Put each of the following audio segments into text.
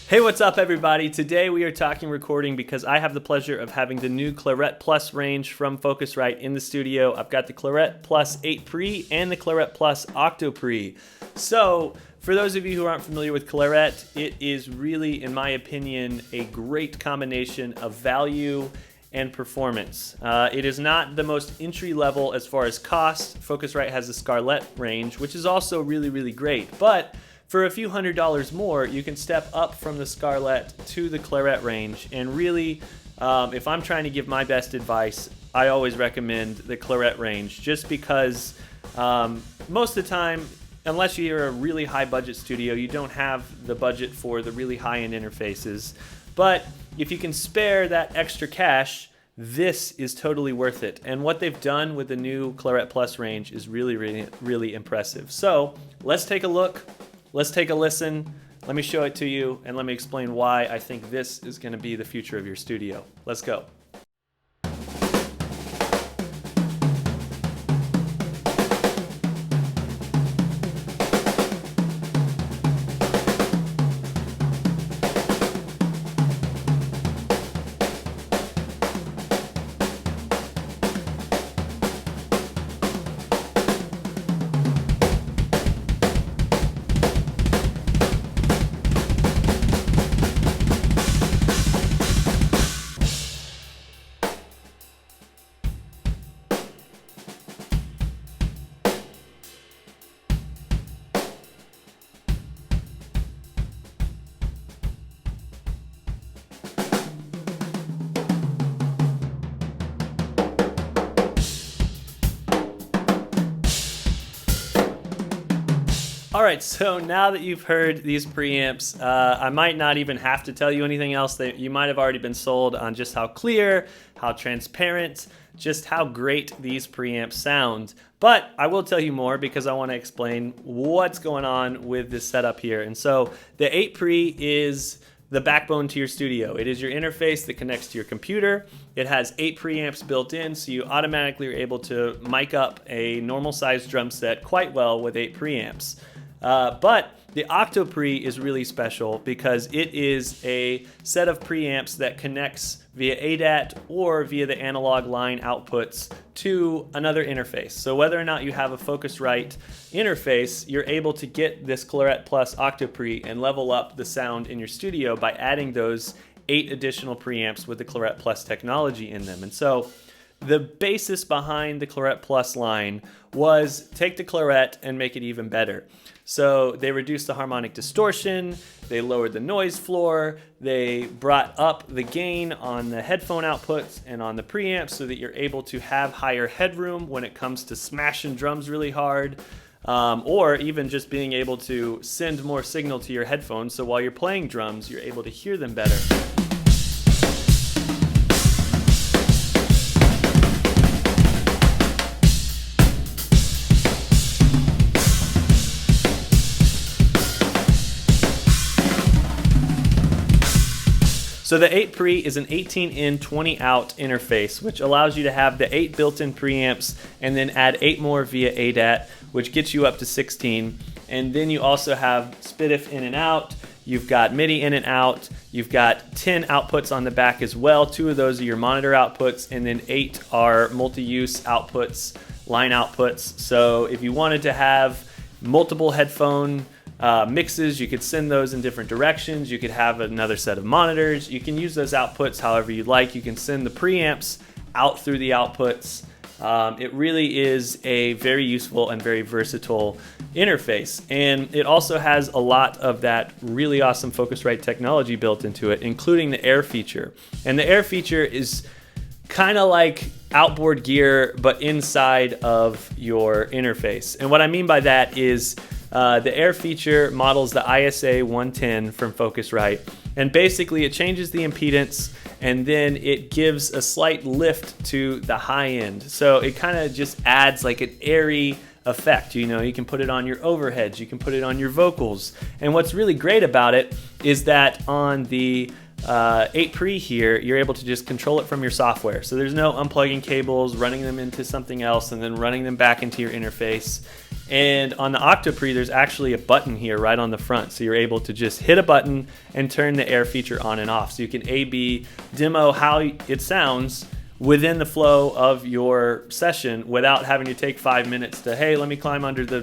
Hey, what's up, everybody? Today we are talking recording because I have the pleasure of having the new Clarett Plus range from Focusrite in the studio. I've got the Clarett Plus 8 Pre and the Clarett Plus Octo Pre. So, for those of you who aren't familiar with Clarett, it is really, in my opinion, a great combination of value and performance. It is not the most entry level as far as cost. Focusrite has the Scarlett range, which is also really, really great. But for a few $100s more, you can step up from the Scarlett to the Clarett range. And really, if I'm trying to give my best advice, I always recommend the Clarett range, just because most of the time, unless you're a really high budget studio, you don't have the budget for the really high-end interfaces. But if you can spare that extra cash, this is totally worth it. And what they've done with the new Clarett Plus range is really, really, really impressive. So let's take a look. Let's take a listen. Let me show it to you, and let me explain why I think this is going to be the future of your studio. Let's go. All right, so now that you've heard these preamps, I might not even have to tell you anything else. You might have already been sold on just how clear, how transparent, just how great these preamps sound. But I will tell you more because I want to explain what's going on with this setup here. And so the 8 Pre is the backbone to your studio. It is your interface that connects to your computer. It has 8 preamps built in, so you automatically are able to mic up a normal sized drum set quite well with 8 preamps. But the Octo Pre is really special because it is a set of preamps that connects via ADAT or via the analog line outputs to another interface. So whether or not you have a Focusrite interface, you're able to get this Clarett Plus Octo Pre and level up the sound in your studio by adding those 8 additional preamps with the Clarett Plus technology in them. And so the basis behind the Clarett Plus line was take the Clarett and make it even better. So they reduced the harmonic distortion, they lowered the noise floor, they brought up the gain on the headphone outputs and on the preamps so that you're able to have higher headroom when it comes to smashing drums really hard, or even just being able to send more signal to your headphones so while you're playing drums, you're able to hear them better. So the 8 Pre is an 18 in, 20 out interface, which allows you to have the 8 built-in preamps and then add 8 more via ADAT, which gets you up to 16. And then you also have SPDIF in and out, you've got MIDI in and out, you've got 10 outputs on the back as well. 2 of those are your monitor outputs, and then 8 are multi-use outputs, line outputs. So if you wanted to have multiple headphone mixes, you could send those in different directions. You could have another set of monitors. You can use those outputs however you'd like. You can send the preamps out through the outputs. It really is a very useful and very versatile interface. And it also has a lot of that really awesome Focusrite technology built into it, including the air feature. And the air feature is kind of like outboard gear, but inside of your interface. And what I mean by that is the air feature models the ISA 110 from Focusrite, and basically it changes the impedance and then it gives a slight lift to the high end. So it kind of just adds like an airy effect. You know, you can put it on your overheads, you can put it on your vocals. And what's really great about it is that on the Coop3r here, you're able to just control it from your software. So there's no unplugging cables, running them into something else, and then running them back into your interface. And on the Coop3r, there's actually a button here right on the front. So you're able to just hit a button and turn the air feature on and off. So you can A/B demo how it sounds within the flow of your session without having to take 5 minutes to, hey, let me climb under the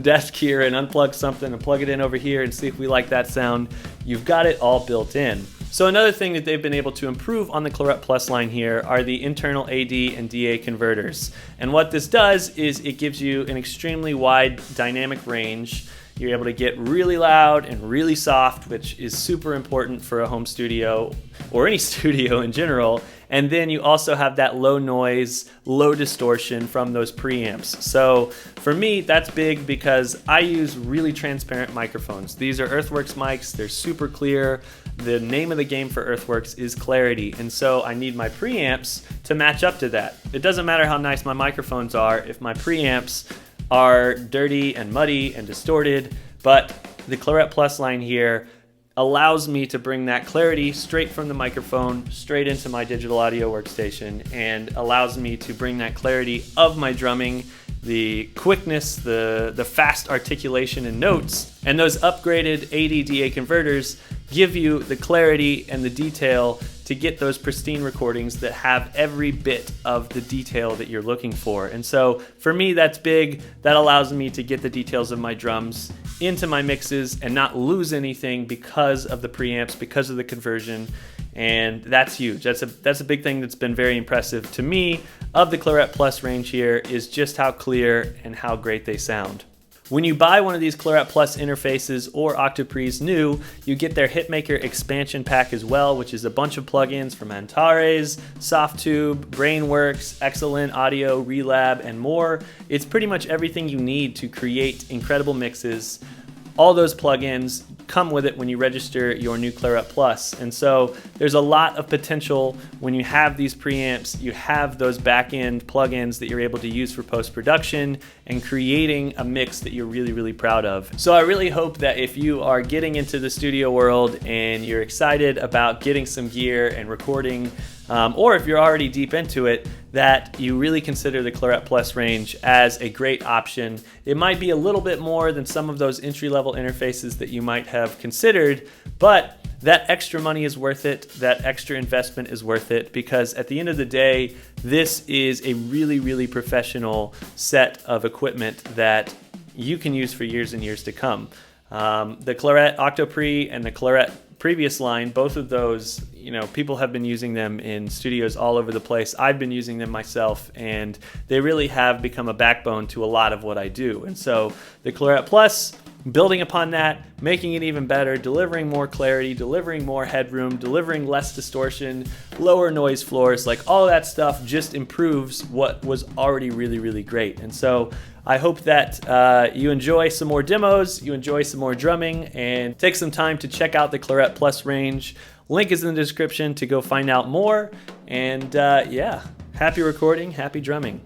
desk here and unplug something and plug it in over here and see if we like that sound. You've got it all built in. So another thing that they've been able to improve on the Claret Plus line here are the internal AD and DA converters. And what this does is it gives you an extremely wide dynamic range. You're able to get really loud and really soft, which is super important for a home studio or any studio in general. And then you also have that low noise, low distortion from those preamps. So for me, that's big because I use really transparent microphones. These are Earthworks mics. They're super clear. The name of the game for Earthworks is clarity. And so I need my preamps to match up to that. It doesn't matter how nice my microphones are if my preamps are dirty and muddy and distorted, but the Claret Plus line here allows me to bring that clarity straight from the microphone straight into my digital audio workstation, and allows me to bring that clarity of my drumming, the quickness, the fast articulation and notes. And those upgraded AD/DA converters give you the clarity and the detail to get those pristine recordings that have every bit of the detail that you're looking for. And so for me, that's big. That allows me to get the details of my drums into my mixes and not lose anything because of the preamps, because of the conversion. And that's huge. That's a big thing that's been very impressive to me of the Claret Plus range here, is just how clear and how great they sound. When you buy one of these Claret Plus interfaces or Coop3r's new, you get their Hitmaker expansion pack as well, which is a bunch of plugins from Antares, Softtube, Brainworks, Excellent Audio, Relab, and more. It's pretty much everything you need to create incredible mixes. All those plugins come with it when you register your new Claret Plus. And so there's a lot of potential when you have these preamps. You have those back-end plugins that you're able to use for post-production and creating a mix that you're really, really proud of. So I really hope that if you are getting into the studio world and you're excited about getting some gear and recording, or if you're already deep into it, that you really consider the Claret Plus range as a great option. It might be a little bit more than some of those entry-level interfaces that you might have considered, but that extra money is worth it. That extra investment is worth it, because at the end of the day, this is a really, really professional set of equipment that you can use for years and years to come. The Clarett Coop3r and the Clarett previous line, both of those, people have been using them in studios all over the place. I've been using them myself, and they really have become a backbone to a lot of what I do. And so the Claret Plus, building upon that, making it even better, delivering more clarity, delivering more headroom, delivering less distortion, lower noise floors, like all that stuff just improves what was already really, really great. And so I hope that you enjoy some more demos, you enjoy some more drumming, and take some time to check out the Claret Plus range. Link is in the description to go find out more. And yeah, happy recording, happy drumming.